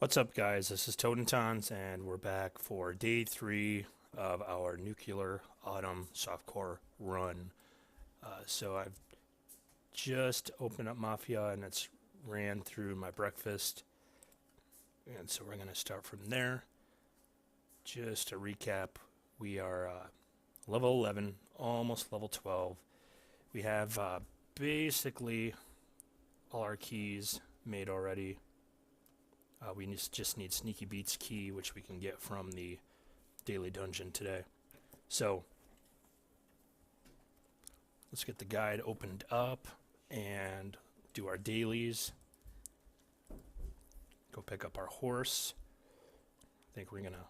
What's up, guys? This is Totentons, and we're back for day 3 of our nuclear autumn softcore run. So I've just opened up Mafia, and it's ran through my breakfast, and so we're going to start from there. Just to recap, we are level 11, almost level 12. We have basically all our keys made already. We just need Sneaky Beats key, which we can get from the daily dungeon today. So let's get the guide opened up and do our dailies. Go pick up our horse. I think we're gonna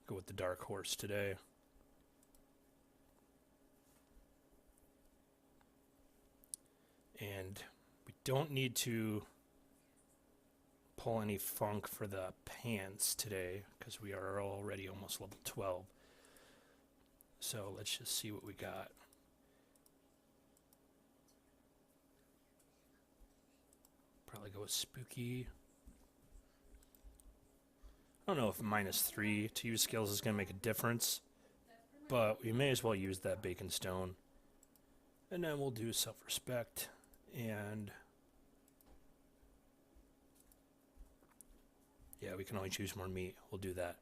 go with the dark horse today. And we don't need to pull any funk for the pants today because we are already almost level 12. So let's just see what we got. Probably go with spooky. I don't know if -3 to use skills is going to make a difference, but we may as well use that bacon stone. And then we'll do self-respect and yeah, we can only choose more meat. We'll do that.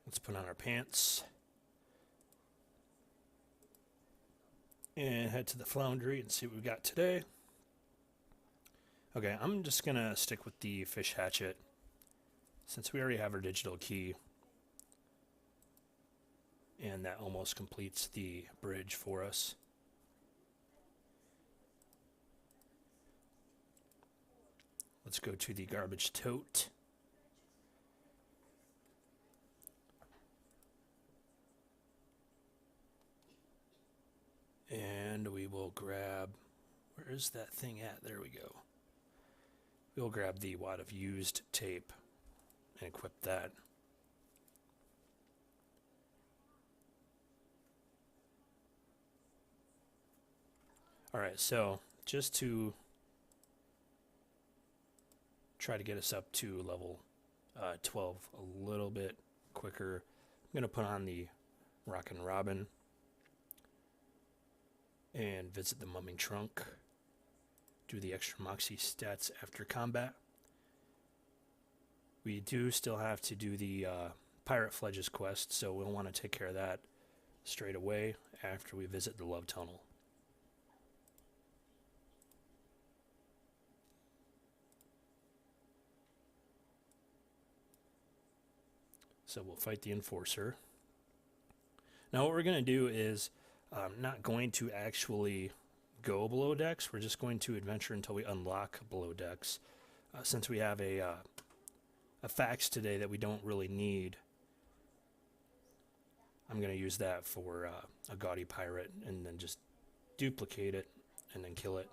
Let's put on our pants. And head to the foundry and see what we got today. Okay, I'm just going to stick with the fish hatchet since we already have our digital key. And that almost completes the bridge for us. Let's go to the garbage tote. And we will grab, where is that thing at? There we go. We'll grab the wad of used tape and equip that. Alright, so just to try to get us up to level 12 a little bit quicker, I'm going to put on the Rockin' Robin and visit the Mumming Trunk. Do the extra Moxie stats after combat. We do still have to do the Pirate Fledges quest, so we'll want to take care of that straight away after we visit the Love Tunnel. So we'll fight the Enforcer. Now what we're going to do is not going to actually go below decks. We're just going to adventure until we unlock below decks. Since we have a fax today that we don't really need, I'm going to use that for a gaudy pirate and then just duplicate it and then kill it.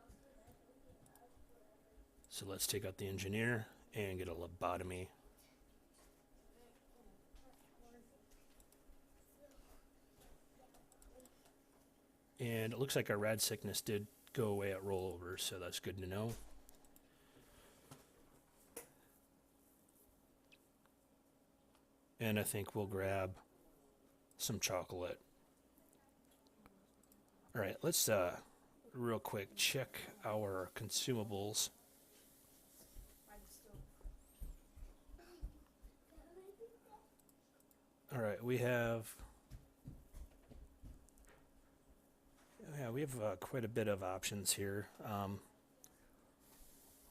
So let's take out the engineer and get a lobotomy. And it looks like our rad sickness did go away at rollover, so that's good to know. And I think we'll grab some chocolate. Alright, let's real quick check our consumables. Alright, we have quite a bit of options here.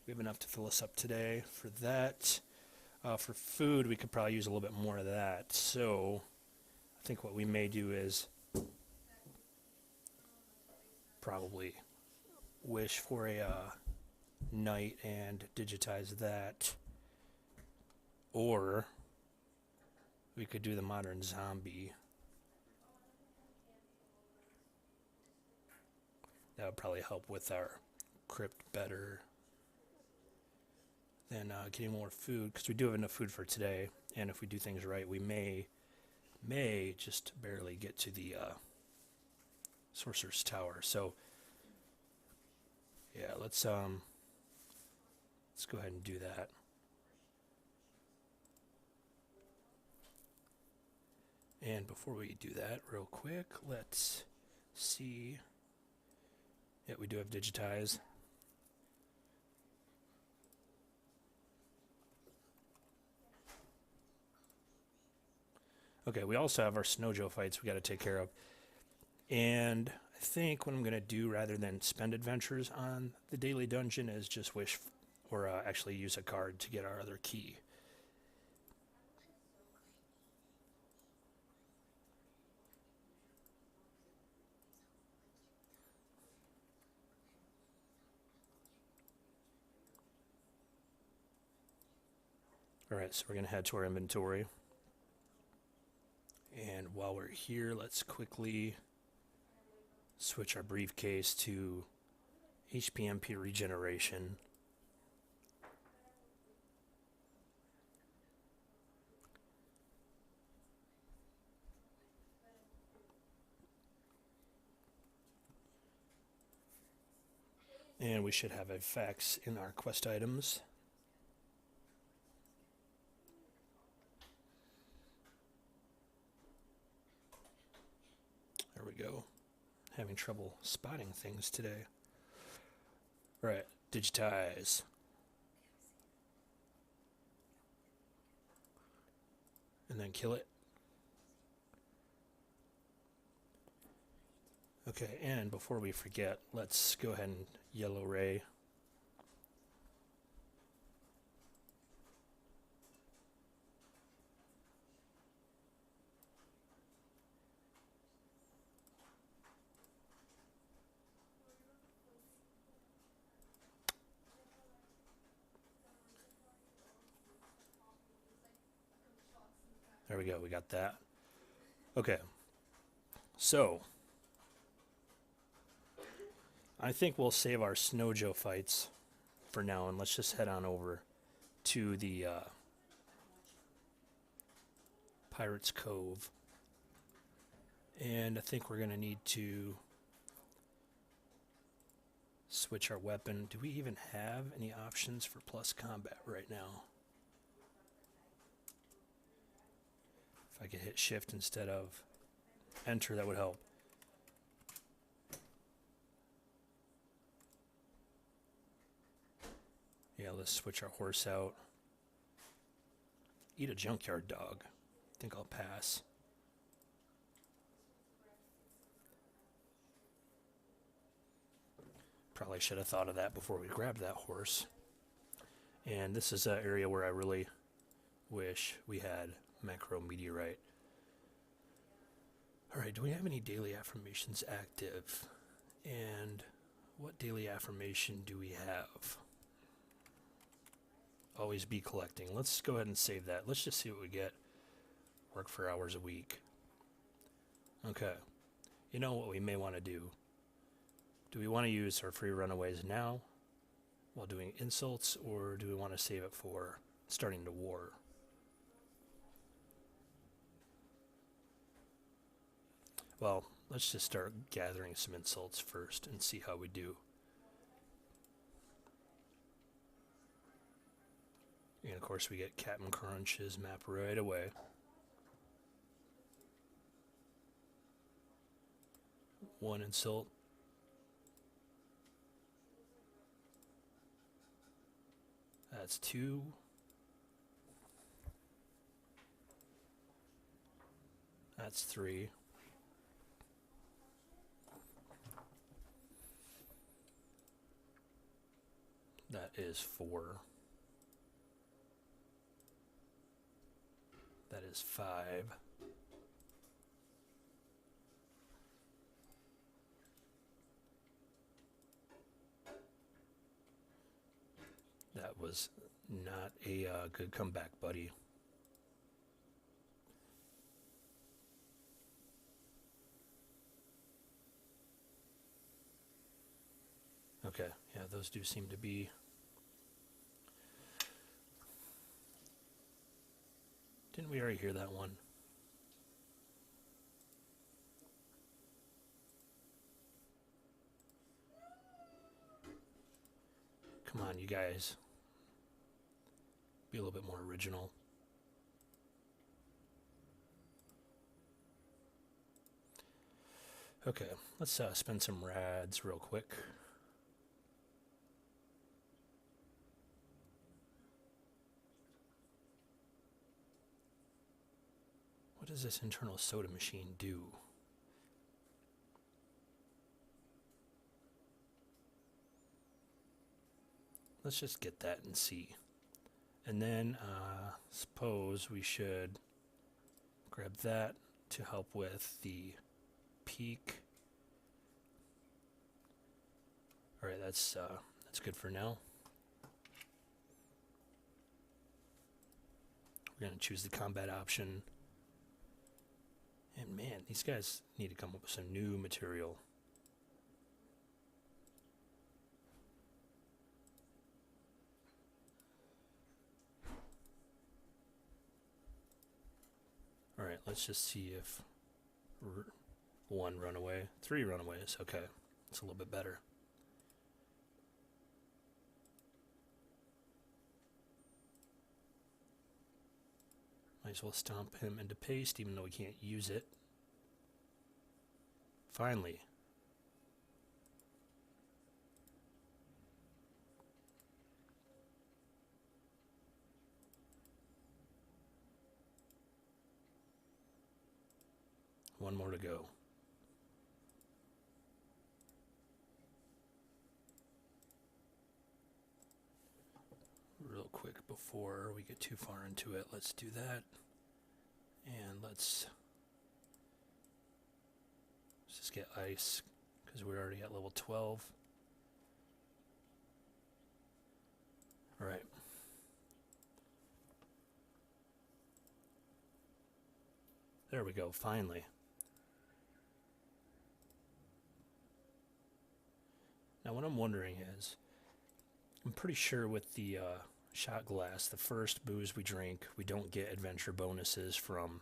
We have enough to fill us up today for that. For food, we could probably use a little bit more of that. So I think what we may do is probably wish for a knight and digitize that. Or we could do the modern zombie. That would probably help with our crypt better than getting more food, because we do have enough food for today, and if we do things right, we may just barely get to the Sorcerer's Tower. So yeah, let's Let's go ahead and do that. And before we do that, real quick, let's see. Yeah, we do have digitize. Okay, we also have our snow joe fights we got to take care of. And I think what I'm going to do, rather than spend adventures on the daily dungeon, is just wish or actually use a card to get our other key. Alright, so we're going to head to our inventory. And while we're here, let's quickly switch our briefcase to HPMP regeneration. And we should have effects in our quest items. There we go. Having trouble spotting things today. Alright, digitize. And then kill it. Okay, and before we forget, let's go ahead and yellow ray. There we go, we got that. Okay, so I think we'll save our Snow Joe fights for now, and let's just head on over to the Pirate's Cove. And I think we're going to need to switch our weapon. Do we even have any options for plus combat right now? If I could hit shift instead of enter, that would help. Yeah, let's switch our horse out. Eat a junkyard dog. I think I'll pass. Probably should have thought of that before we grabbed that horse. And this is an area where I really wish we had macro meteorite. Alright, do we have any daily affirmations active? And what daily affirmation do we have? Always be collecting. Let's go ahead and save that. Let's just see what we get. Work for hours a week. Okay. You know what we may want to do? Do we want to use our free runaways now while doing insults, or do we want to save it for starting the war? Well, let's just start gathering some insults first and see how we do. And of course we get Captain Crunch's map right away. One insult. That's two. That's three. That is four. That is five. That was not a good comeback, buddy. Okay, yeah, those do seem to be... Didn't we already hear that one? Come on, you guys. Be a little bit more original. Okay, let's spend some rads real quick. What does this internal soda machine do? Let's just get that and see. And then suppose we should grab that to help with the peak. All right, that's good for now. We're gonna choose the combat option. And man, these guys need to come up with some new material. All right, let's just see if one runaway, 3 runaways. Okay, it's a little bit better. Might as well stomp him into paste, even though we can't use it. Finally. One more to go. Real quick before we get too far into it, let's do that. And let's just get ice, because we're already at level 12. All right. There we go, finally. Now what I'm wondering is, I'm pretty sure with the shot glass, the first booze we drink, we don't get adventure bonuses from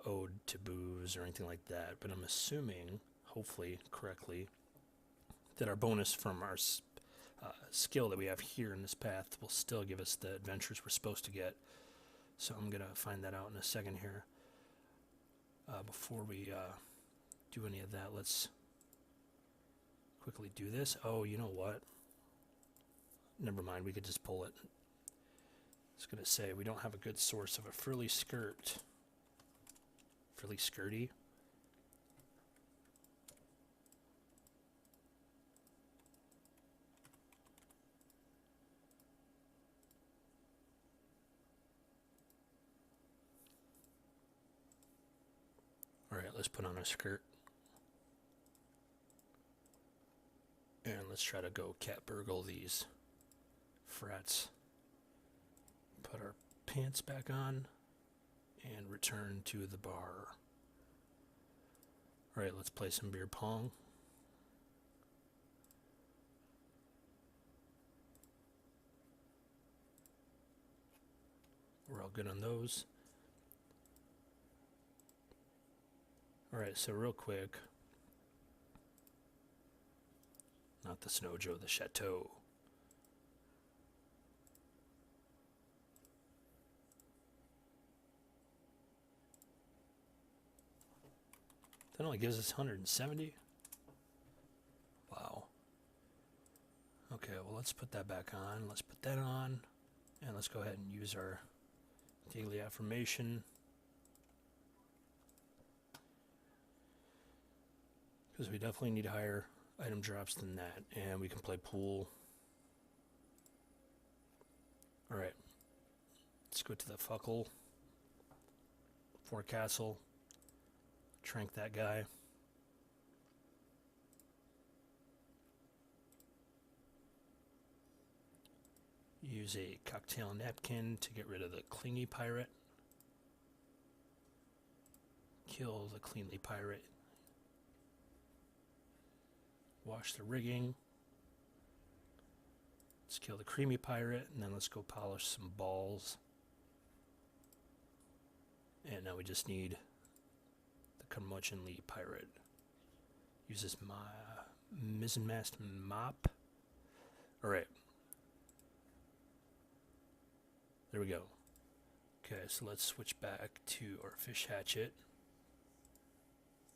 ode to booze or anything like that, but I'm assuming, hopefully correctly, that our bonus from our skill that we have here in this path will still give us the adventures we're supposed to get. So I'm going to find that out in a second here. Before we do any of that, let's quickly do this. Oh, you know what? Never mind, we could just pull it. I was going to say, we don't have a good source of a frilly skirt. Frilly skirty. Alright, let's put on a skirt. And let's try to go cat burgle these frets. Put our pants back on and return to the bar. Alright, let's play some beer pong. We're all good on those. Alright, so real quick. Not the Snow Joe, the Chateau. That only gives us 170? Wow. Okay, well let's put that back on. Let's put that on. And let's go ahead and use our daily affirmation. Because we definitely need higher item drops than that. And we can play pool. Alright. Let's go to the Fuckle. Forecastle. Trank that guy. Use a cocktail napkin to get rid of the clingy pirate. Kill the cleanly pirate. Wash the rigging. Let's kill the creamy pirate, and then let's go polish some balls. And now we just need the curmudgeonly pirate. Uses my mizzenmast mop. Alright. There There we go. Okay, so let's switch back to our fish hatchet,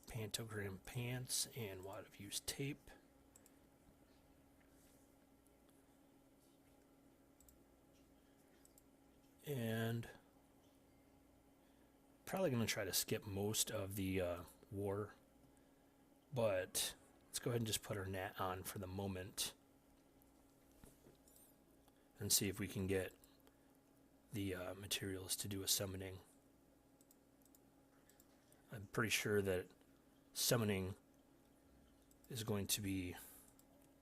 pantogram pants, and wad of used tape. And probably going to try to skip most of the war, but let's go ahead and just put our net on for the moment and see if we can get the materials to do a summoning. I'm pretty sure that summoning is going to be,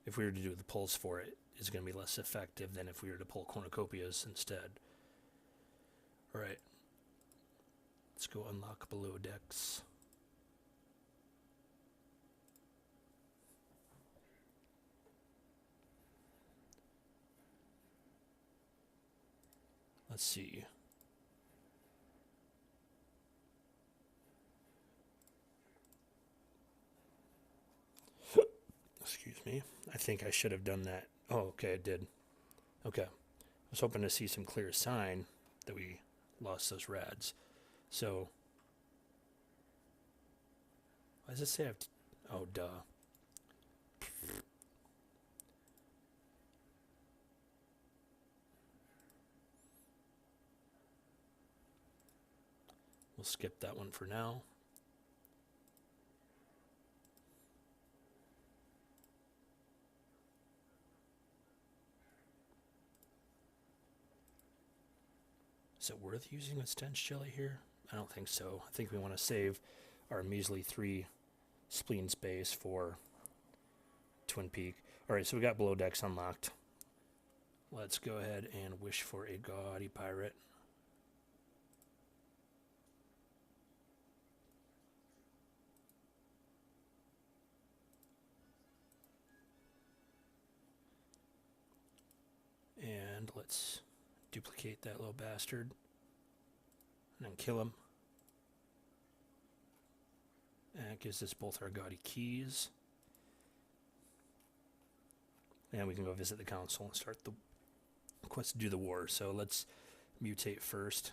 if we were to do the pulse for it, is going to be less effective than if we were to pull cornucopias instead. Alright, let's go unlock below decks. Let's see. Excuse me. I think I should have done that. Oh, okay, I did. Okay. I was hoping to see some clear sign that we lost those rads. So, why does it say I have to... Oh, duh. We'll skip that one for now. Is it worth using a stench jelly here? I don't think so. I think we want to save our measly 3 spleen space for Twin Peak. Alright, so we got below decks unlocked. Let's go ahead and wish for a gaudy pirate. And let's duplicate that little bastard and then kill him. And it gives us both our gaudy keys. And we can go visit the council and start the quest to do the war. So let's mutate first.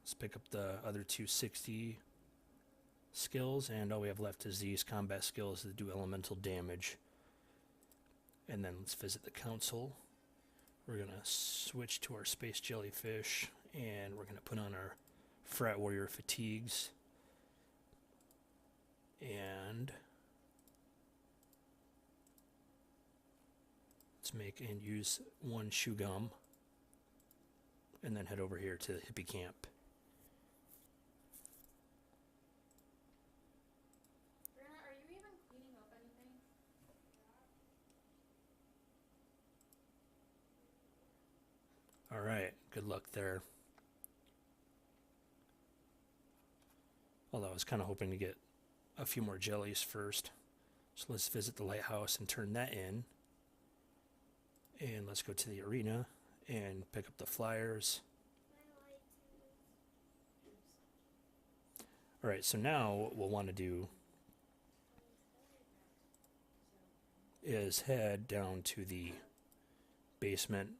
Let's pick up the other 260 skills, and all we have left is these combat skills that do elemental damage. And then let's visit the council. We're going to switch to our space jellyfish, and we're going to put on our frat warrior fatigues. And let's make and use 1 shoe gum, and then head over here to the hippie camp. Brianna, are you even cleaning up anything? Alright, good luck there. Although I was kind of hoping to get a few more jellies first. So let's visit the lighthouse and turn that in. And let's go to the arena and pick up the flyers. Alright, so now what we'll want to do is head down to the basement.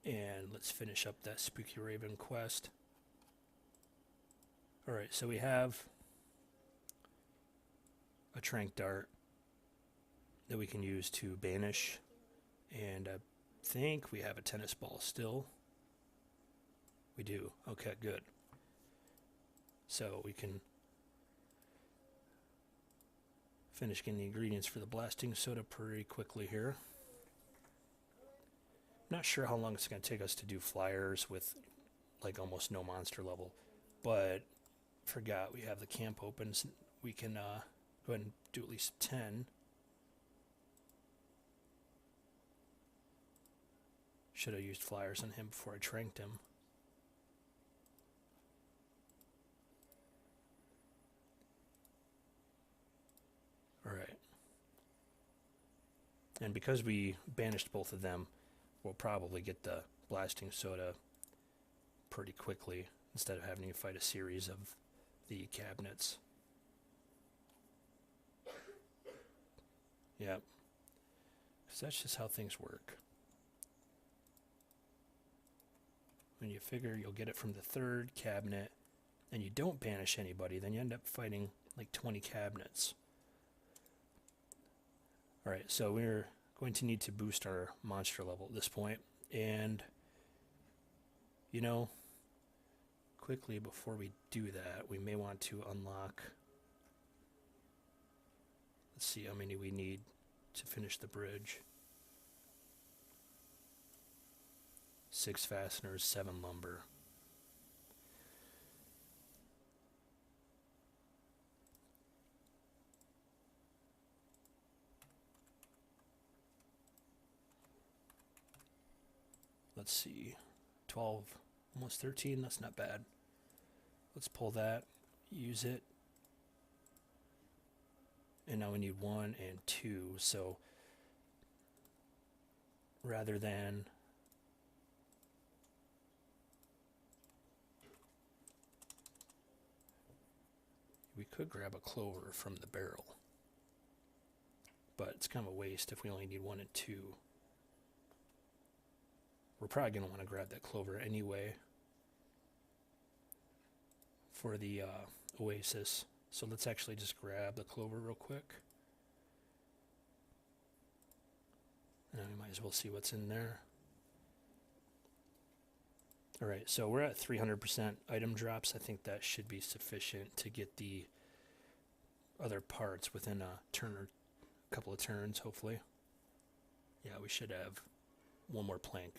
And let's finish up that Spooky Raven quest. Alright, so we have a trank dart that we can use to banish. And I think we have a tennis ball still. We do. Okay, good. So we can finish getting the ingredients for the blasting soda pretty quickly here. Not sure how long it's going to take us to do flyers with like almost no monster level, but forgot we have the camp open, so we can go ahead and do at least 10. Should have used flyers on him before I tranked him. Alright. And because we banished both of them, we'll probably get the blasting soda pretty quickly instead of having to fight a series of the cabinets. Yep. Because that's just how things work. When you figure you'll get it from the third cabinet and you don't banish anybody, then you end up fighting like 20 cabinets. Alright, so we're going to need to boost our monster level at this point. And, you know, quickly before we do that, we may want to unlock... Let's see how many we need to finish the bridge. 6 fasteners, 7 lumber. Let's see, 12, almost 13, that's not bad. Let's pull that, use it. And now we need 1 and 2, so rather than we could grab a clover from the barrel, but it's kind of a waste if we only need 1 and 2. We're probably going to want to grab that clover anyway for the oasis. So let's actually just grab the clover real quick. And we might as well see what's in there. Alright, so we're at 300% item drops. I think that should be sufficient to get the other parts within a turn or a couple of turns, hopefully. Yeah, we should have 1 more plank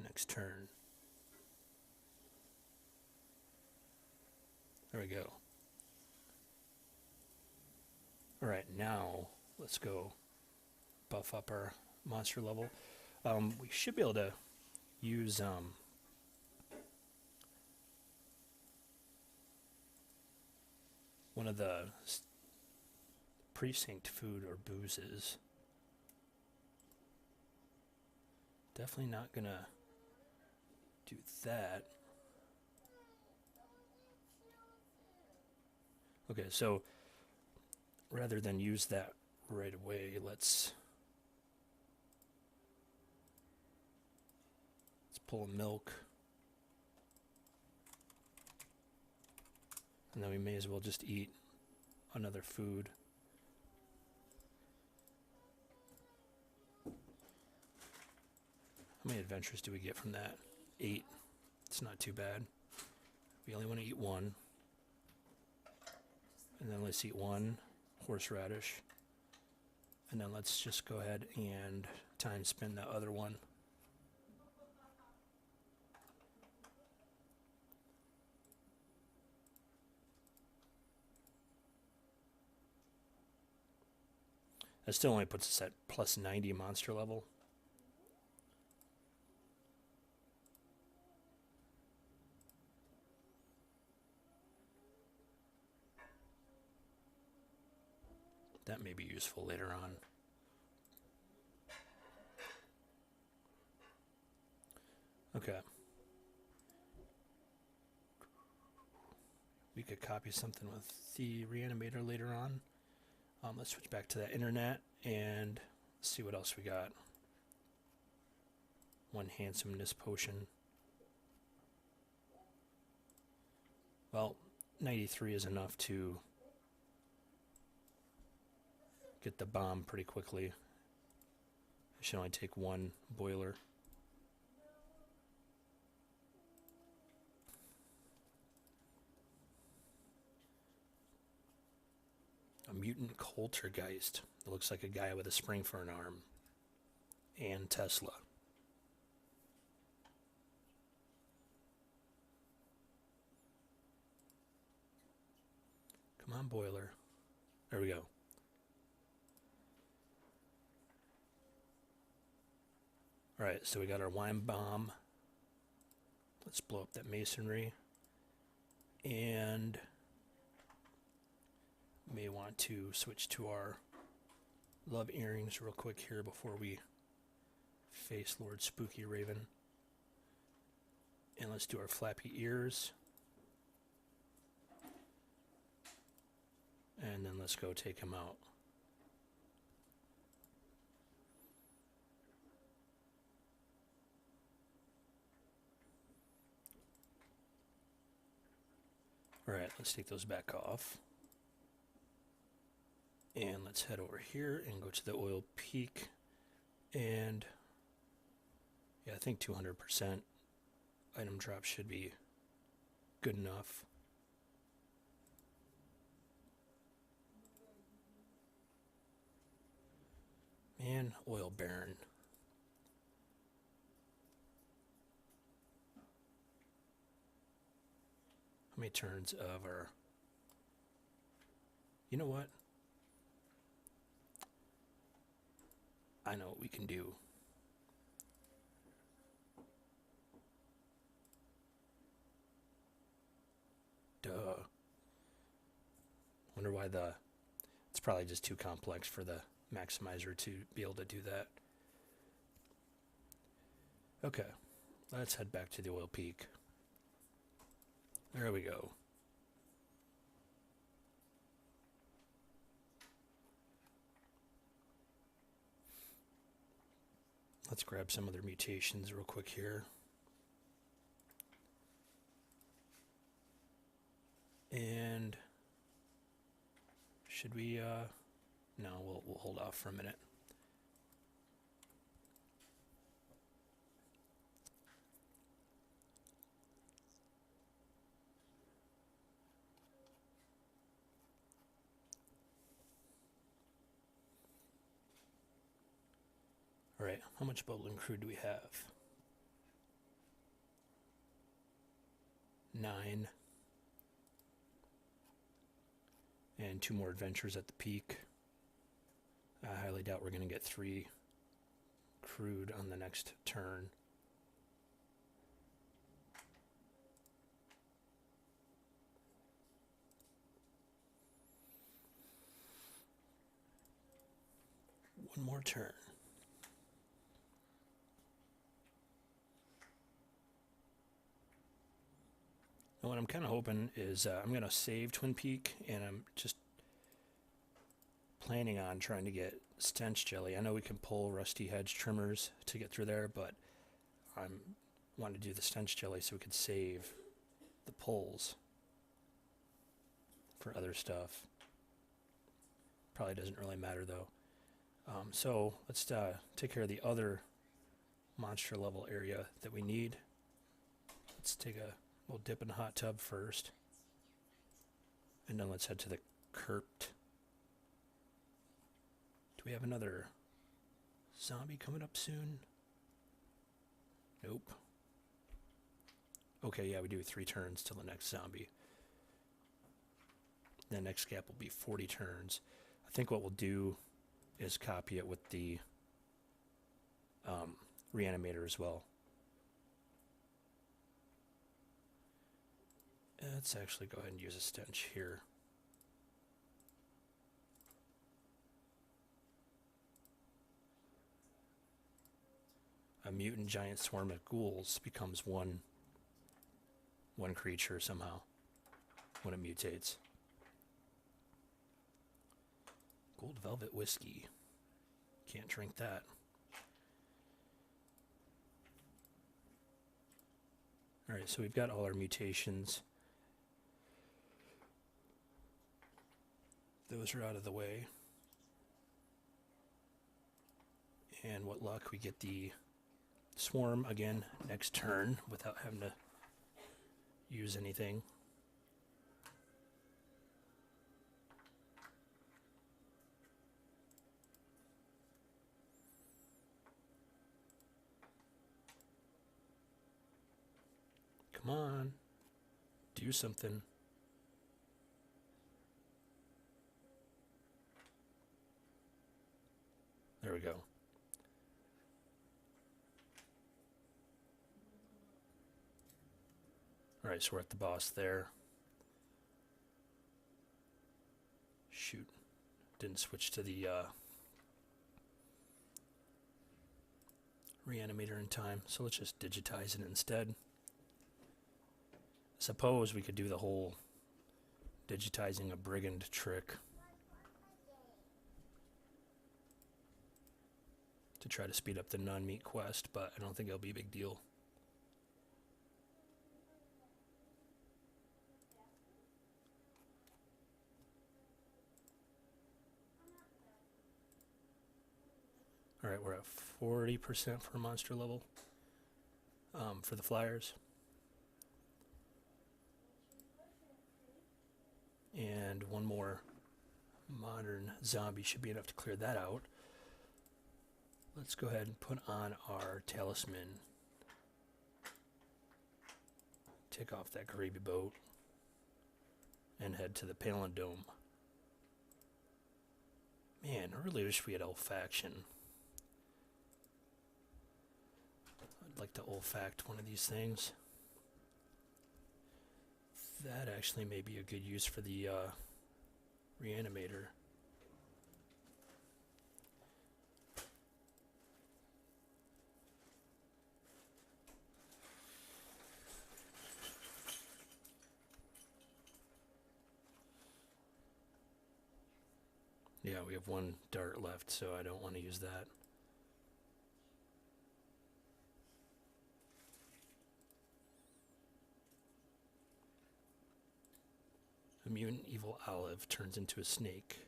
next turn. There we go. Alright, now let's go buff up our monster level. We should be able to use one of the precinct food or boozes. Definitely not gonna do that. Okay, so rather than use that right away, let's pull a milk. And then we may as well just eat another food. How many adventures do we get from that? 8. It's not too bad. We only want to eat 1. And then let's eat 1 horseradish. And then let's just go ahead and time spin that other one. That still only puts us at plus 90 monster level. That may be useful later on. Okay. We could copy something with the reanimator later on. Let's switch back to that internet and see what else we got. 1 handsomeness potion. Well, 93 is enough to get the bomb pretty quickly. It should only take 1 boiler. A mutant Coultergeist. It looks like a guy with a spring for an arm. And Tesla. Come on, boiler. There we go. Alright, so we got our wine bomb. Let's blow up that masonry. And may want to switch to our love earrings real quick here before we face Lord Spooky Raven. And let's do our flappy ears. And then let's go take him out. Alright, let's take those back off. And let's head over here and go to the oil peak. And yeah, I think 200% item drop should be good enough. Man, oil baron. How many turns of our... You know what? I know what we can do. Duh. Wonder why the... It's probably just too complex for the maximizer to be able to do that. Okay, let's head back to the oil peak. There we go. Let's grab some other mutations real quick here. And should we, no, we'll hold off for a minute. All right, how much bubbling crude do we have? 9. And 2 more adventures at the peak. I highly doubt we're going to get 3 crude on the next turn. One more turn. And what I'm kind of hoping is I'm going to save Twin Peak, and I'm just planning on trying to get stench jelly. I know we can pull rusty hedge trimmers to get through there, but I want to do the stench jelly so we could save the pulls for other stuff. Probably doesn't really matter though. So let's take care of the other monster level area that we need. Let's take a little dip in the hot tub first, and then let's head to the Crypt. Do we have another zombie coming up soon? Nope. Okay, yeah, we do 3 turns till the next zombie. The next gap will be 40 turns. I think what we'll do is copy it with the reanimator as well. Let's actually go ahead and use a stench here. A mutant giant swarm of ghouls becomes one creature somehow when it mutates. Gold velvet whiskey. Can't drink that. Alright, so we've got all our mutations. Those are out of the way. And what luck, we get the swarm again next turn without having to use anything. Come on, do something. There we go. Alright, so we're at the boss there. Shoot. Didn't switch to the reanimator in time, so let's just digitize it instead. Suppose we could do the whole digitizing a brigand trick to try to speed up the non-meat quest, but I don't think it'll be a big deal. Alright, we're at 40% for monster level for the flyers. And one more modern zombie should be enough to clear that out. Let's go ahead and put on our talisman. Take off that gravy boat and head to the Palindome. Man, I really wish we had olfaction. I'd like to olfact one of these things. That actually may be a good use for the reanimator. Yeah, we have one dart left, so I don't want to use that. A mutant evil olive turns into a snake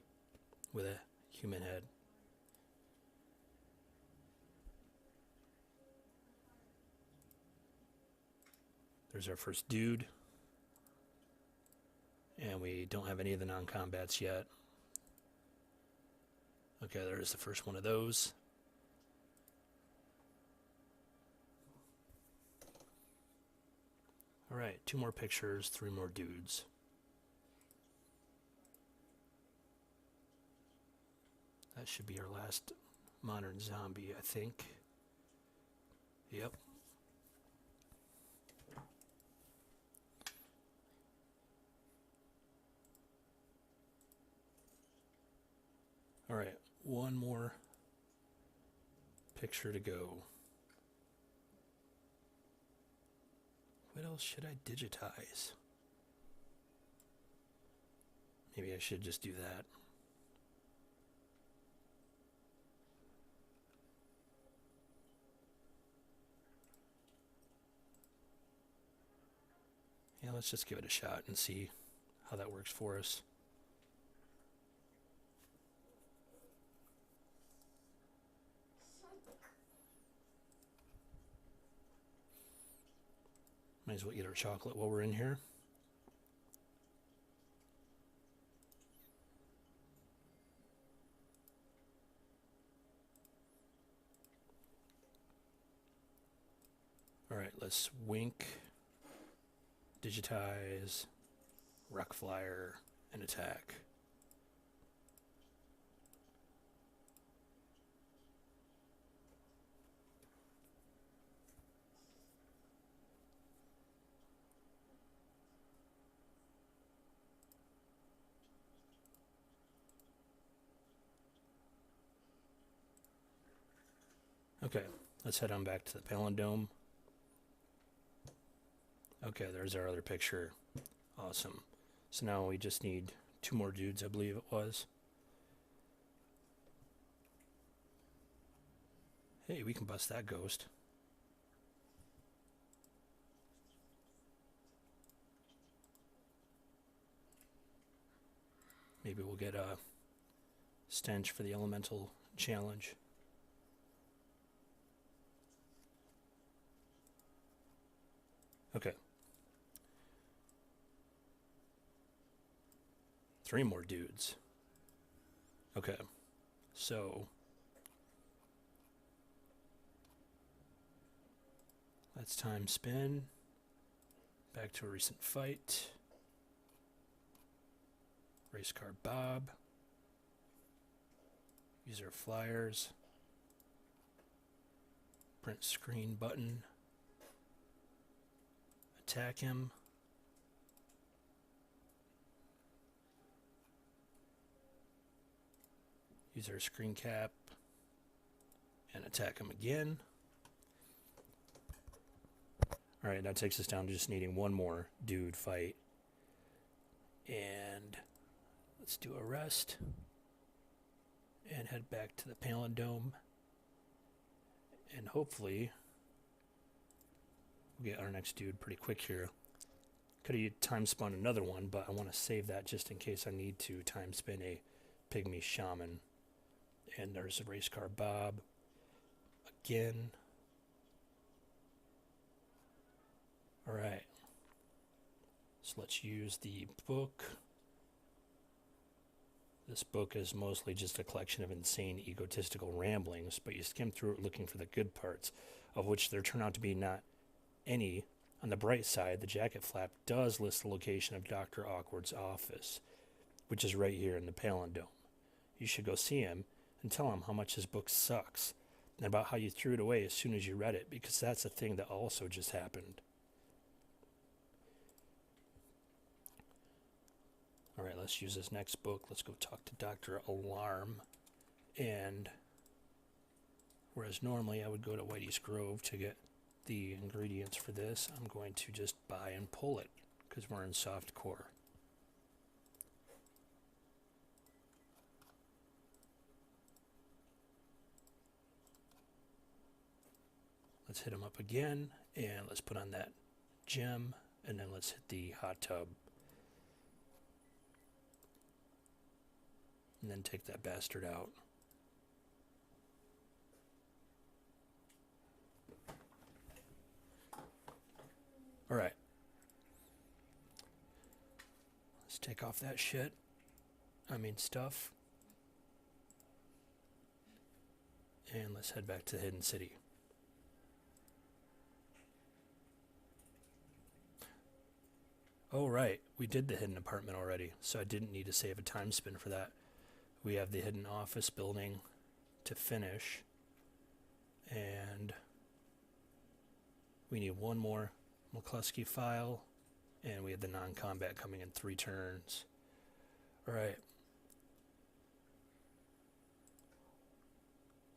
with a human head. There's our first dude. And we don't have any of the non-combats yet. Okay, there's the first one of those. Alright, 2 more pictures, 3 more dudes. That should be our last modern zombie, I think. Yep. Alright, one more picture to go. What else should I digitize? Maybe I should just do that. Yeah, let's just give it a shot and see how that works for us. Might as well eat our chocolate while we're in here. Alright, let's wink, digitize, rock flyer, and attack. Okay, let's head on back to the Palindome. Okay, there's our other picture. Awesome. So now we just need 2 more dudes, I believe it was. Hey, we can bust that ghost. Maybe we'll get a stench for the elemental challenge. Okay. 3 more dudes. Okay. So let's time spin. Back to a recent fight. Race car Bob. Use our flyers. Print screen button. Attack him. Use our screen cap and attack him again. Alright, that takes us down to just needing 1 more dude fight. And let's do a rest and head back to the Palindome. And hopefully we'll get our next dude pretty quick here. Could have time spun another one, but I want to save that just in case I need to time spin a pygmy shaman. And there's a race car Bob. again. Alright. So let's use the book. This book is mostly just a collection of insane egotistical ramblings, but you skim through it looking for the good parts, of which there turn out to be not any. On the bright side, the jacket flap does list the location of Dr. Awkward's office, which is right here in the Palindome. You should go see him and tell him how much his book sucks, and about how you threw it away as soon as you read it, because that's a thing that also just happened. Alright, let's use this next book. Let's go talk to Dr. Alarm. And whereas normally I would go to Whitey's Grove to get the ingredients for this, I'm going to just buy and pull it because we're in soft core. Let's hit him up again, and let's put on that gem, and then let's hit the hot tub. And then take that bastard out. Alright. Let's take off that shit. Stuff. And let's head back to the Hidden City. Oh, right. We did the hidden apartment already, so I didn't need to save a time spin for that. We have the hidden office building to finish. And we need one more McCluskey file. And we have the non-combat coming in 3 turns. Alright.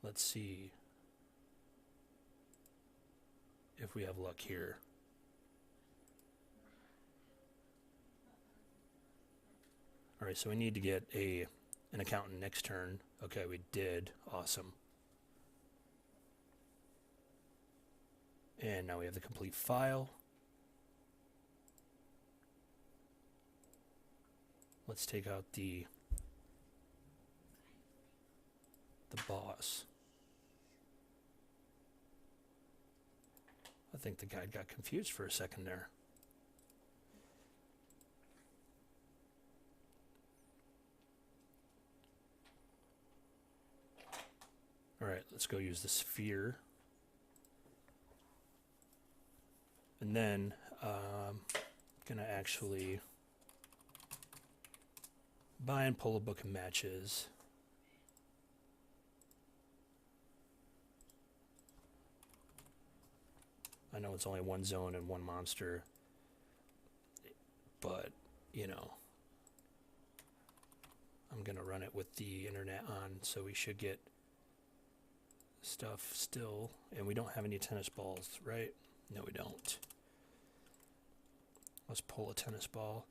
Let's see if we have luck here. Alright, so we need to get an accountant next turn. Okay, we did. Awesome. And now we have the complete file. Let's take out the boss. I think the guy got confused for a second there. Alright, let's go use the sphere. And then, gonna actually buy and pull a book of matches. I know it's only one zone and one monster, but, you know, I'm gonna run it with the internet on, so we should get stuff still. And we don't have any tennis balls, right? No, we don't. Let's pull a tennis ball.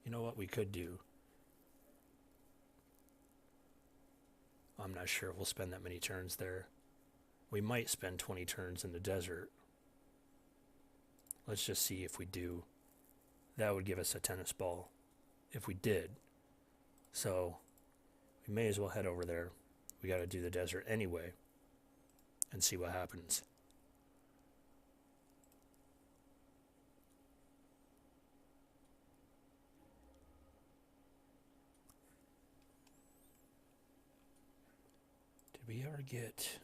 You know what we could do? I'm not sure if we'll spend that many turns there. We might spend 20 turns in the desert. Let's just see if we do. That would give us a tennis ball if we did. So we may as well head over there. We got to do the desert anyway and see what happens. Did we ever get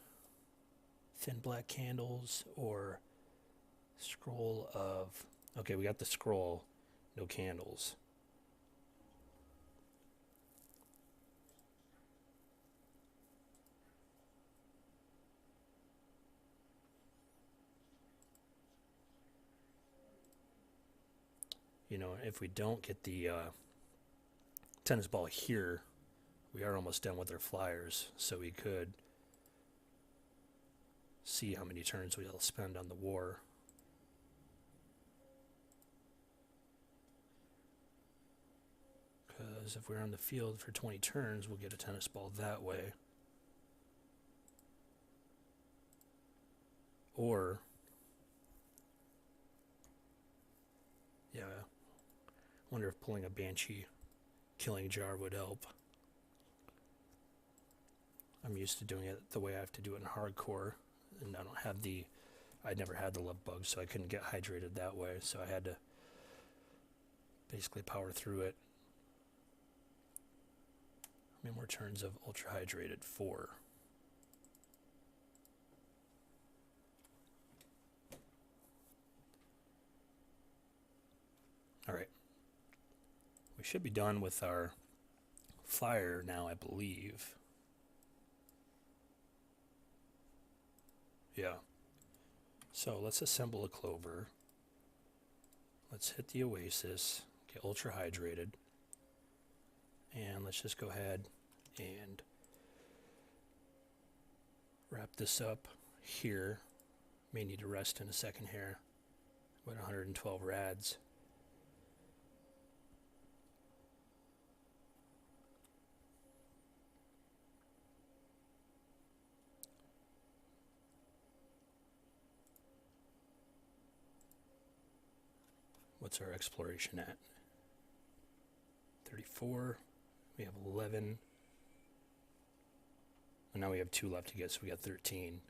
thin black candles or scroll of... Okay, we got the scroll, no candles. You know, if we don't get the tennis ball here, we are almost done with our flyers, so we could see how many turns we'll spend on the war. Because if we're on the field for 20 turns, we'll get a tennis ball that way. Or, yeah, I wonder if pulling a Banshee killing jar would help. I'm used to doing it the way I have to do it in hardcore, and I never had the love bug, so I couldn't get hydrated that way, so I had to basically power through it. How many more turns of ultra hydrated? 4. Alright. We should be done with our fire now, I believe. Yeah. So let's assemble a clover. Let's hit the oasis, get ultra hydrated, and let's just go ahead and wrap this up here. May need to rest in a second here. About 112 rads. What's our exploration at? 34. We have 11. And now we have 2 left to get, so we got 13.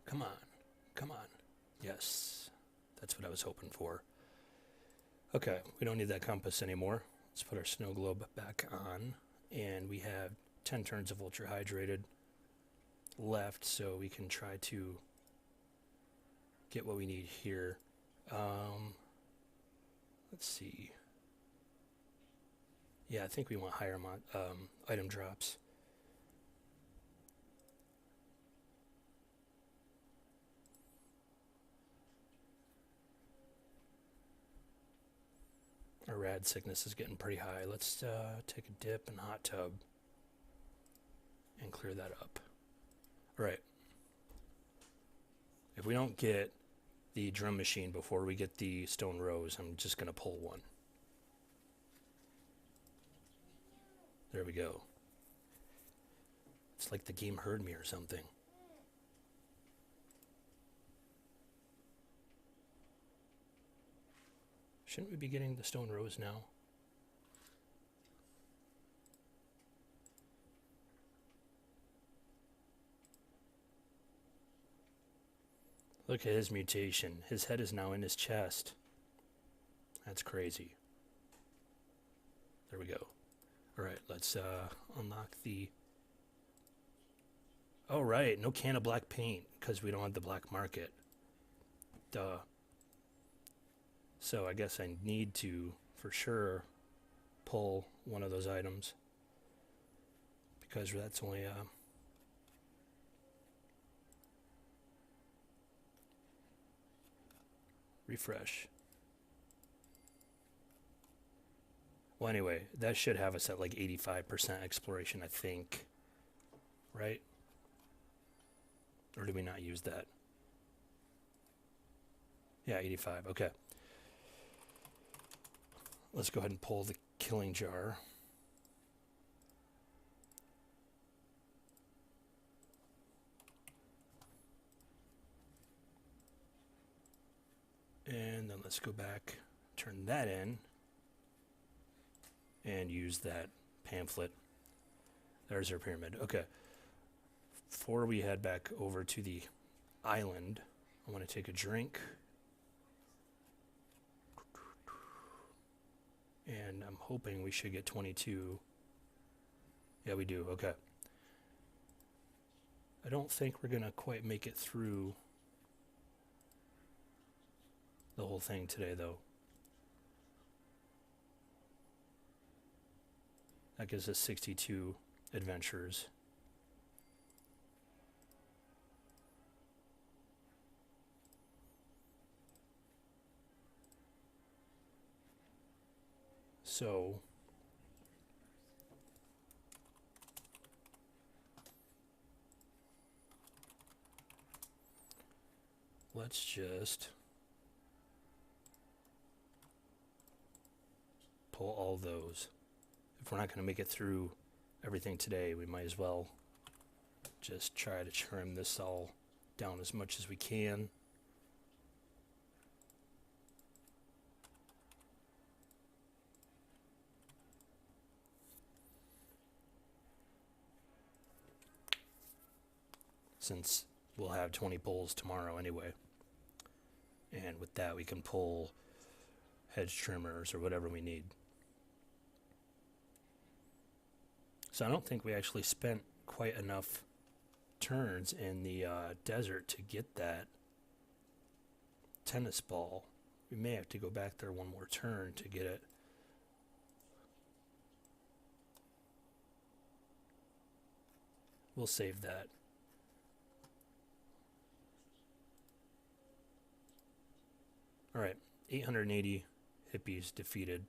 Come on. Come on. Yes. That's what I was hoping for. Okay, we don't need that compass anymore. Let's put our snow globe back on. And we have 10 turns of ultra hydrated left, so we can try to get what we need here. Let's see. Yeah, I think we want higher item drops. Our rad sickness is getting pretty high. Let's take a dip in hot tub and clear that up. All right. If we don't get the drum machine before we get the stone rose, I'm just going to pull one. There we go. It's like the game heard me or something. Shouldn't we be getting the stone rose now? Look at his mutation. His head is now in his chest. That's crazy. There we go. Alright, let's unlock the... Oh, right, no can of black paint, because we don't have the black market. Duh. So I guess I need to, for sure, pull one of those items. Because that's only... refresh. Well, anyway, that should have us at like 85% exploration, I think. Right? Or did we not use that? Yeah, 85. Okay. Let's go ahead and pull the killing jar. And then let's go back, turn that in, and use that pamphlet. There's our pyramid. Okay. Before we head back over to the island, I want to take a drink. And I'm hoping we should get 22. Yeah, we do. Okay. I don't think we're going to quite make it through the whole thing today, though. That gives us 62 adventures. So let's just pull all those. If we're not going to make it through everything today, we might as well just try to trim this all down as much as we can. since we'll have 20 pulls tomorrow anyway. And with that, we can pull hedge trimmers or whatever we need. So I don't think we actually spent quite enough turns in the desert to get that tennis ball. We may have to go back there one more turn to get it. We'll save that. Alright, 880 hippies defeated.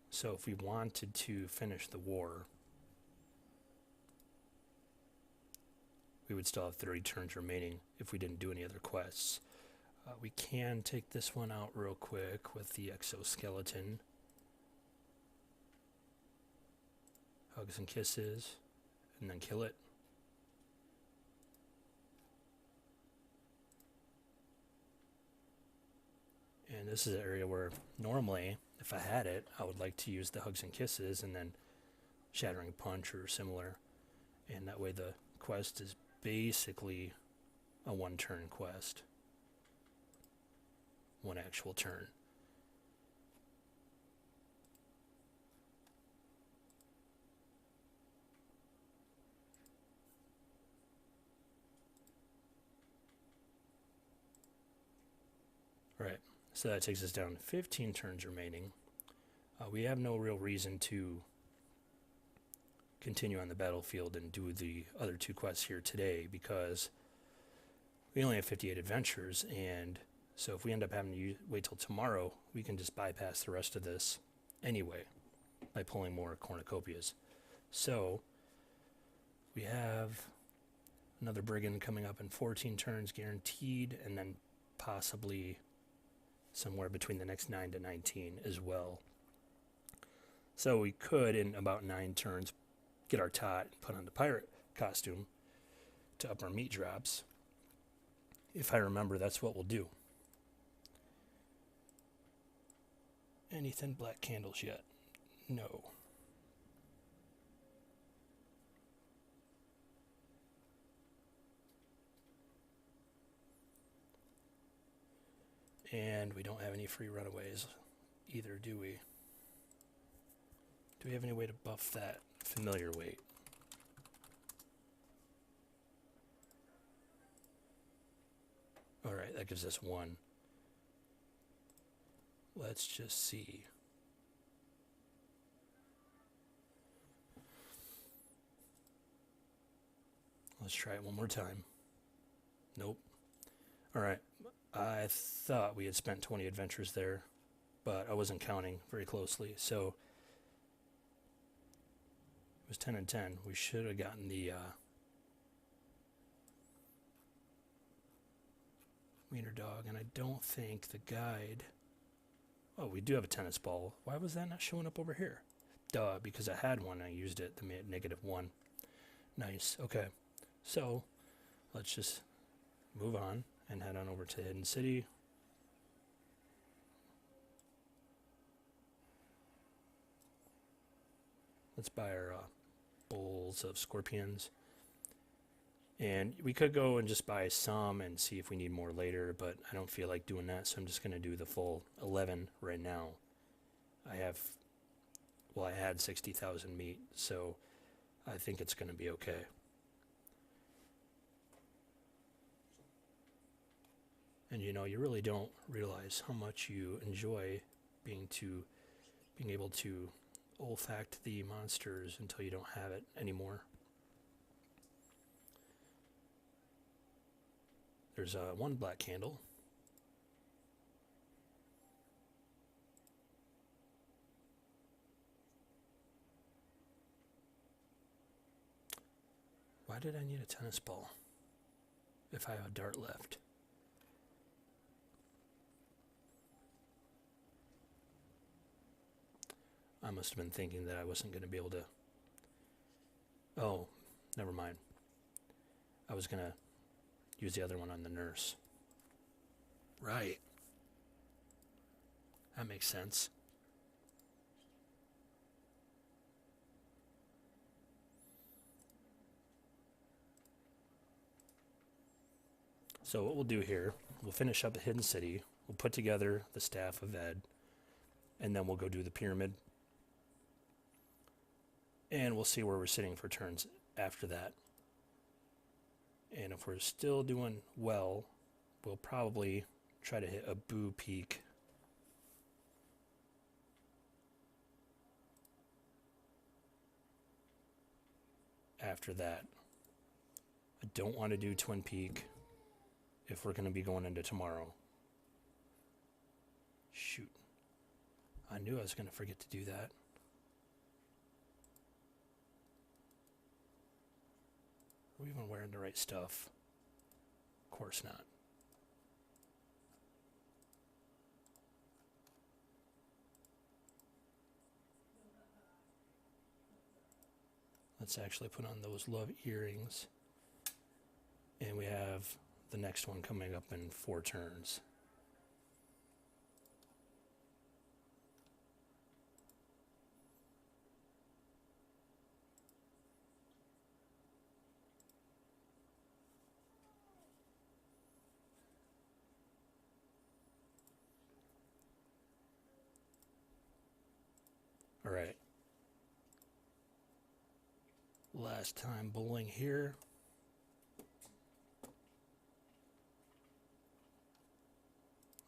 So if we wanted to finish the war, we would still have 30 turns remaining if we didn't do any other quests. We can take this one out real quick with the exoskeleton. Hugs and kisses, and then kill it. And this is an area where normally, if I had it, I would like to use the hugs and kisses and then shattering punch or similar. And that way the quest is basically a one-turn quest. One actual turn. Right, so that takes us down to 15 turns remaining. We have no real reason to continue on the battlefield and do the other two quests here today because we only have 58 adventures, and so if we end up having to wait till tomorrow, we can just bypass the rest of this anyway by pulling more cornucopias. So we have another brigand coming up in 14 turns guaranteed, and then possibly somewhere between the next 9 to 19 as well. So we could, in about 9 turns, get our tot and put on the pirate costume to up our meat drops. If I remember, that's what we'll do. Any thin black candles yet? No. And we don't have any free runaways either, do we? Do we have any way to buff that familiar weight? Alright, that gives us 1. Let's just see. Let's try it one more time. Nope. Alright, I thought we had spent 20 adventures there, but I wasn't counting very closely, so it was 10 and 10. We should have gotten the wiener dog, and I don't think the guide... Oh, we do have a tennis ball. Why was that not showing up over here? Duh, because I had one. I used it. The -1. Nice. Okay. So, let's just move on and head on over to Hidden City. Let's buy our bowls of scorpions. And we could go and just buy some and see if we need more later, but I don't feel like doing that, so I'm just going to do the full 11 right now. I had 60,000 meat, so I think it's going to be okay. And you know, you really don't realize how much you enjoy being able to olfact the monsters until you don't have it anymore. There's one black candle. Why did I need a tennis ball if I have a dart left? I must have been thinking that I wasn't going to be able to... Oh, never mind. I was going to use the other one on the nurse. Right. That makes sense. So what we'll do here, we'll finish up a hidden city, we'll put together the staff of Ed, and then we'll go do the pyramid. And we'll see where we're sitting for turns after that. And if we're still doing well, we'll probably try to hit a boo peak. After that. I don't want to do Twin Peak if we're going to be going into tomorrow. Shoot. I knew I was going to forget to do that. Are we even wearing the right stuff? Of course not. Let's actually put on those love earrings. And we have the next one coming up in 4 turns. All right. Last time bowling here.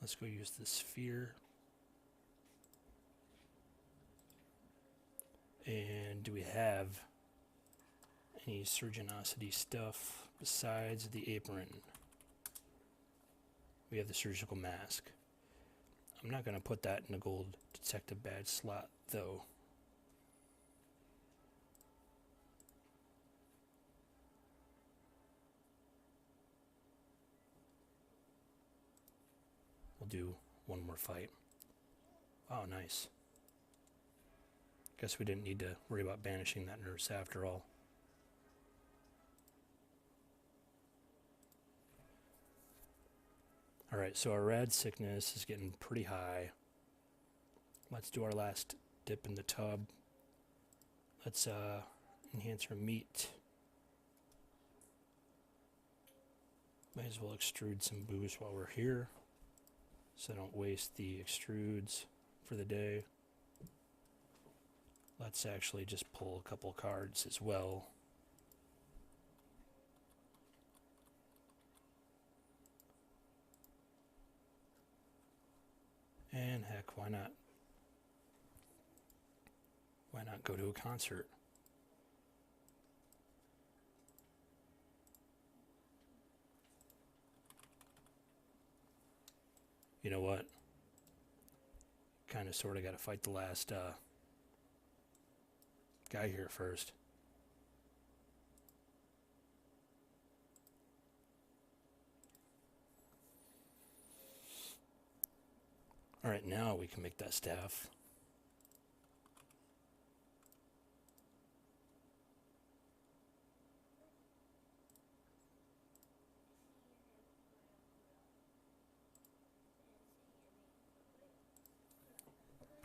Let's go use the sphere. And do we have any surgeonosity stuff besides the apron? We have the surgical mask. I'm not going to put that in the gold detective badge slot, though. We'll do one more fight. Oh, nice. Guess we didn't need to worry about banishing that nurse after all. Alright, so our rad sickness is getting pretty high. Let's do our last dip in the tub. Let's enhance our meat. Might as well extrude some booze while we're here, so I don't waste the extrudes for the day. Let's actually just pull a couple cards as well. And heck, why not? Why not go to a concert? You know what? Kind of sort of got to fight the last guy here first. Alright, now we can make that staff.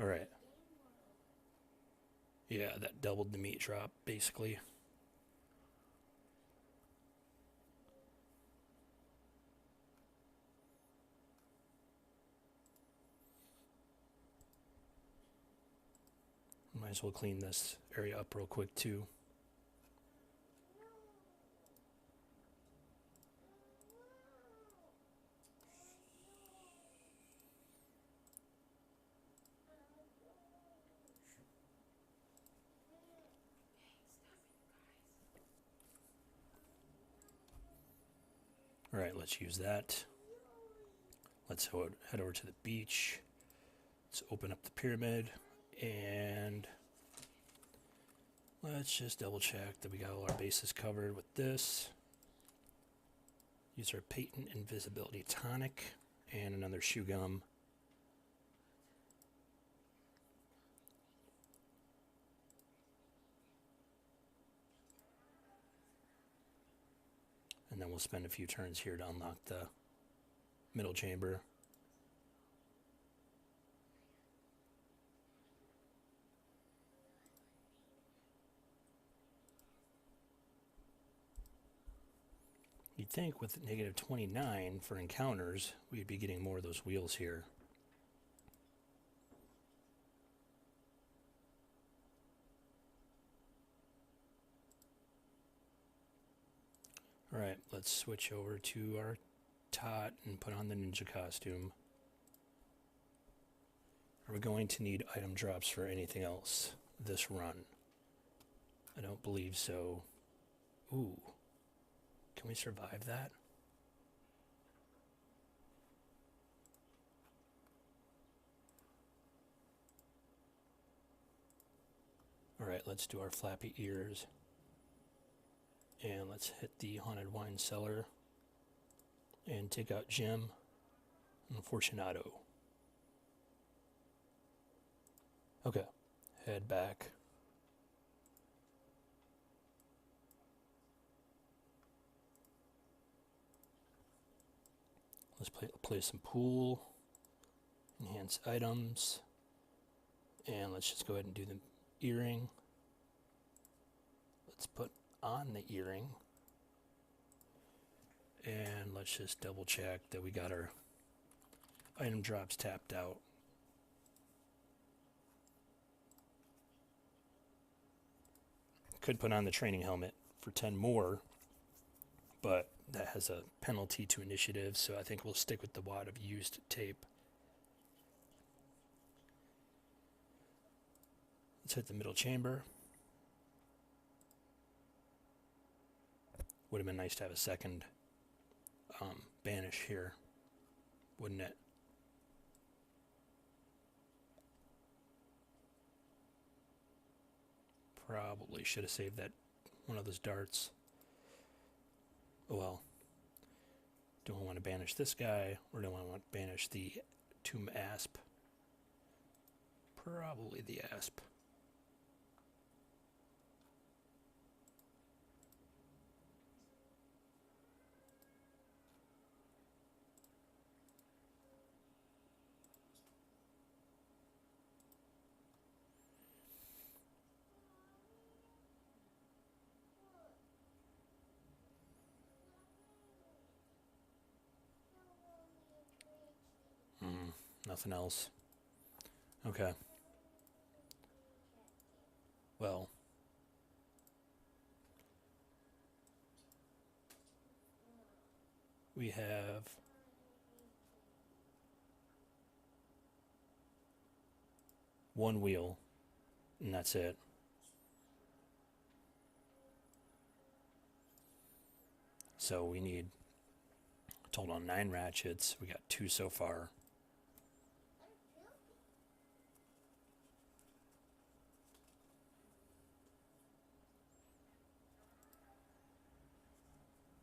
Alright. Yeah, that doubled the meat drop, basically. Might as well clean this area up real quick, too. Alright, let's use that. Let's head over to the beach. Let's open up the pyramid. And let's just double check that we got all our bases covered with this. Use our patent invisibility tonic and another shoe gum. And then we'll spend a few turns here to unlock the middle chamber. You'd think with negative 29 for encounters, we'd be getting more of those wheels here. Alright, let's switch over to our tot and put on the ninja costume. Are we going to need item drops for anything else this run? I don't believe so. Ooh. Can we survive that? Alright, let's do our flappy ears. And let's hit the haunted wine cellar and take out Jim and Fortunato. Okay, head back. Let's play some pool, enhance items, and let's just go ahead and do the earring. Let's put on the earring, and let's just double check that we got our item drops tapped out. Could put on the training helmet for 10 more, but that has a penalty to initiative, so I think we'll stick with the wad of used tape. Let's hit the middle chamber. Would have been nice to have a second banish here, wouldn't it? Probably should have saved that one of those darts. Oh well. Do I want to banish this guy, or do I want to banish the tomb asp? Probably the asp. Nothing else. Okay. Well. We have one wheel, and that's it. So we need a total of 9 ratchets. We got 2 so far.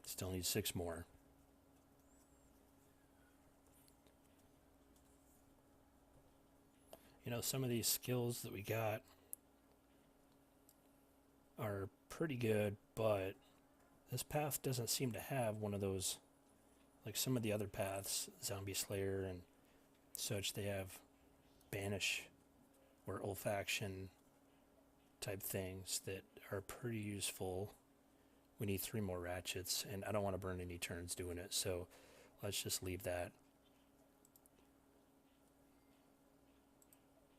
Still need 6 more. You know, some of these skills that we got are pretty good, but this path doesn't seem to have one of those, like some of the other paths, Zombie Slayer and such, they have banish or olfaction type things that are pretty useful. We need 3 more ratchets, and I don't want to burn any turns doing it, so let's just leave that.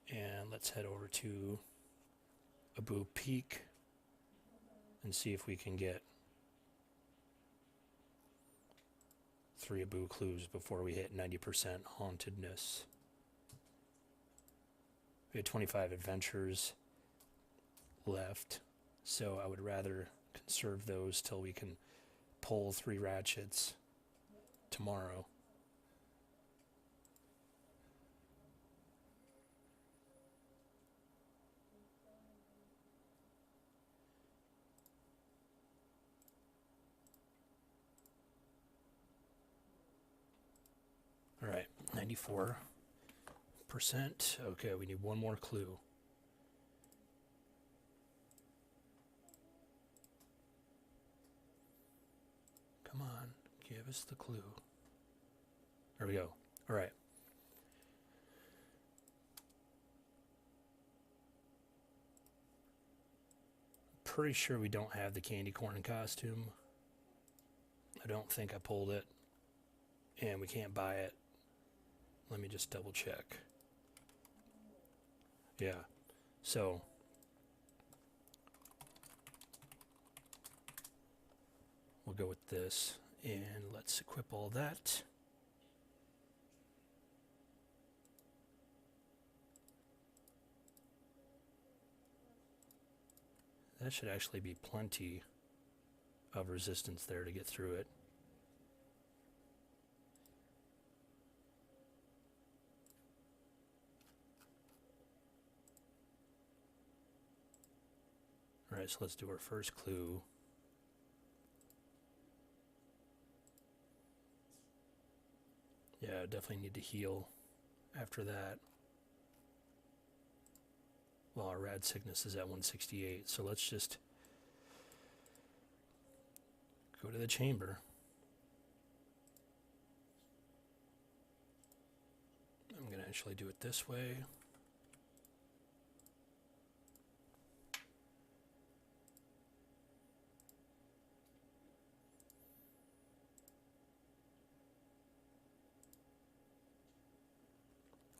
And let's head over to Abu Peak and see if we can get 3 Abu clues before we hit 90% hauntedness. We had 25 adventures left, so I would rather conserve those till we can pull 3 ratchets tomorrow. All right, 94%. Okay, we need 1 more clue. Come on, give us the clue. There we go. All right. Pretty sure we don't have the candy corn costume. I don't think I pulled it, and we can't buy it. Let me just double check. Yeah, so we'll go with this, and let's equip all that. That should actually be plenty of resistance there to get through it. Alright, so let's do our first clue. Yeah, definitely need to heal after that. Well, our rad sickness is at 168, so let's just go to the chamber. I'm going to actually do it this way.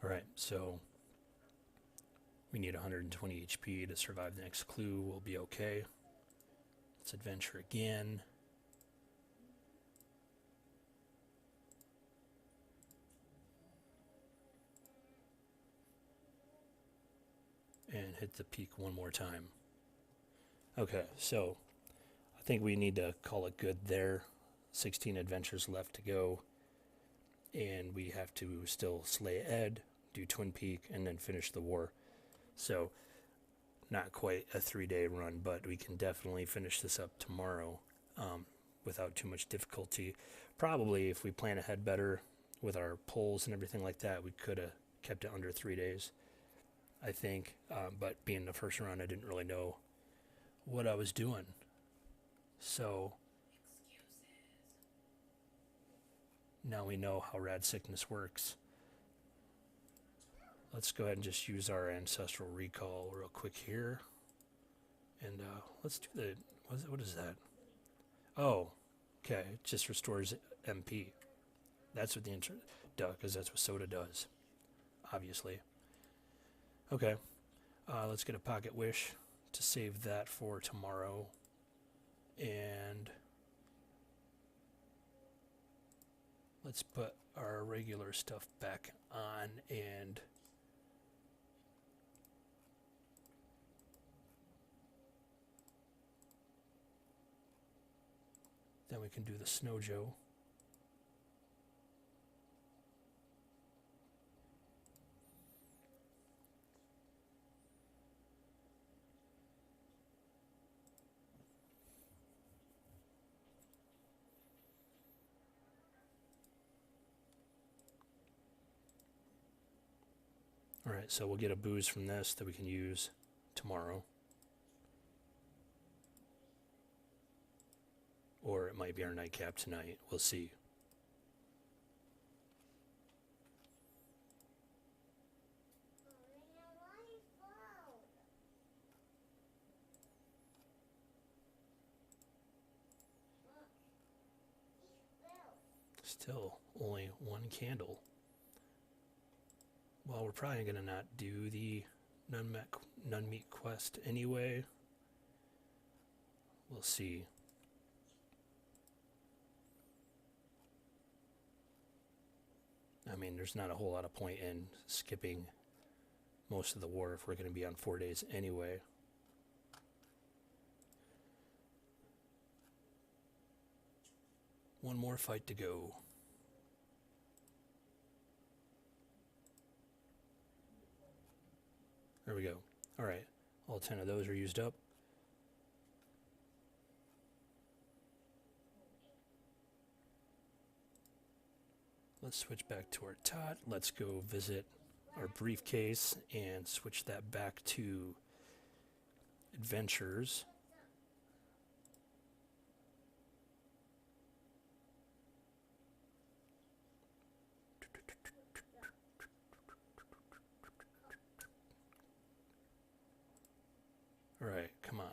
Alright, so we need 120 HP to survive the next clue. We'll be okay. Let's adventure again. And hit the peak one more time. Okay, so I think we need to call it good there. 16 adventures left to go. And we have to still slay Ed, do Twin Peak, and then finish the war. So, not quite a 3-day run, but we can definitely finish this up tomorrow without too much difficulty. Probably, if we plan ahead better with our polls and everything like that, we could have kept it under 3 days, I think. But being the first run, I didn't really know what I was doing. So, now we know how rad sickness works. Let's go ahead and just use our ancestral recall real quick here. And let's do the... What is that? Oh, okay. It just restores MP. That's what the duh, because that's what soda does. Obviously. Okay. Let's get a pocket wish to save that for tomorrow. And let's put our regular stuff back on, and then we can do the Snow Joe. Alright, so we'll get a booze from this that we can use tomorrow. Or it might be our nightcap tonight. We'll see. Still, only one candle. Well, we're probably going to not do the none meat quest anyway. We'll see. I mean, there's not a whole lot of point in skipping most of the war if we're going to be on 4 days anyway. One more fight to go. There we go. Alright, all 10 of those are used up. Let's switch back to our tot. Let's go visit our briefcase and switch that back to adventures. Alright, come on.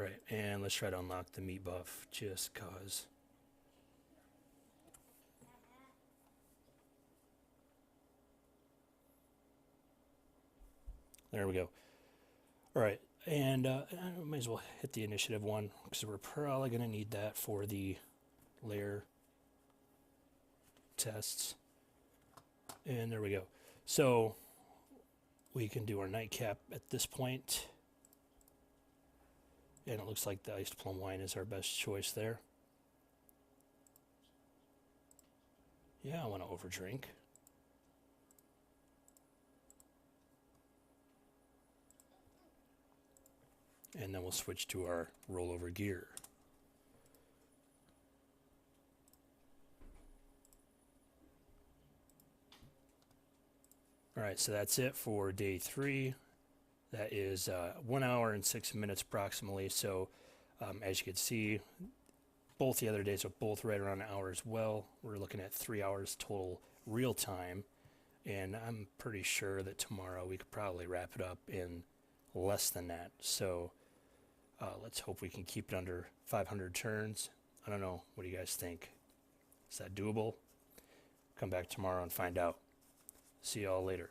Alright, and let's try to unlock the meat buff just cause. There we go. Alright, and I might as well hit the initiative one because we're probably going to need that for the layer tests. And there we go. So we can do our nightcap at this point. And it looks like the iced plum wine is our best choice there. Yeah, I want to overdrink. And then we'll switch to our rollover gear. Alright, so that's it for day 3. That is 1 hour and 6 minutes approximately. So as you can see, both the other days are both right around an hour as well. We're looking at 3 hours total real time. And I'm pretty sure that tomorrow we could probably wrap it up in less than that. So let's hope we can keep it under 500 turns. I don't know. What do you guys think? Is that doable? Come back tomorrow and find out. See y'all later.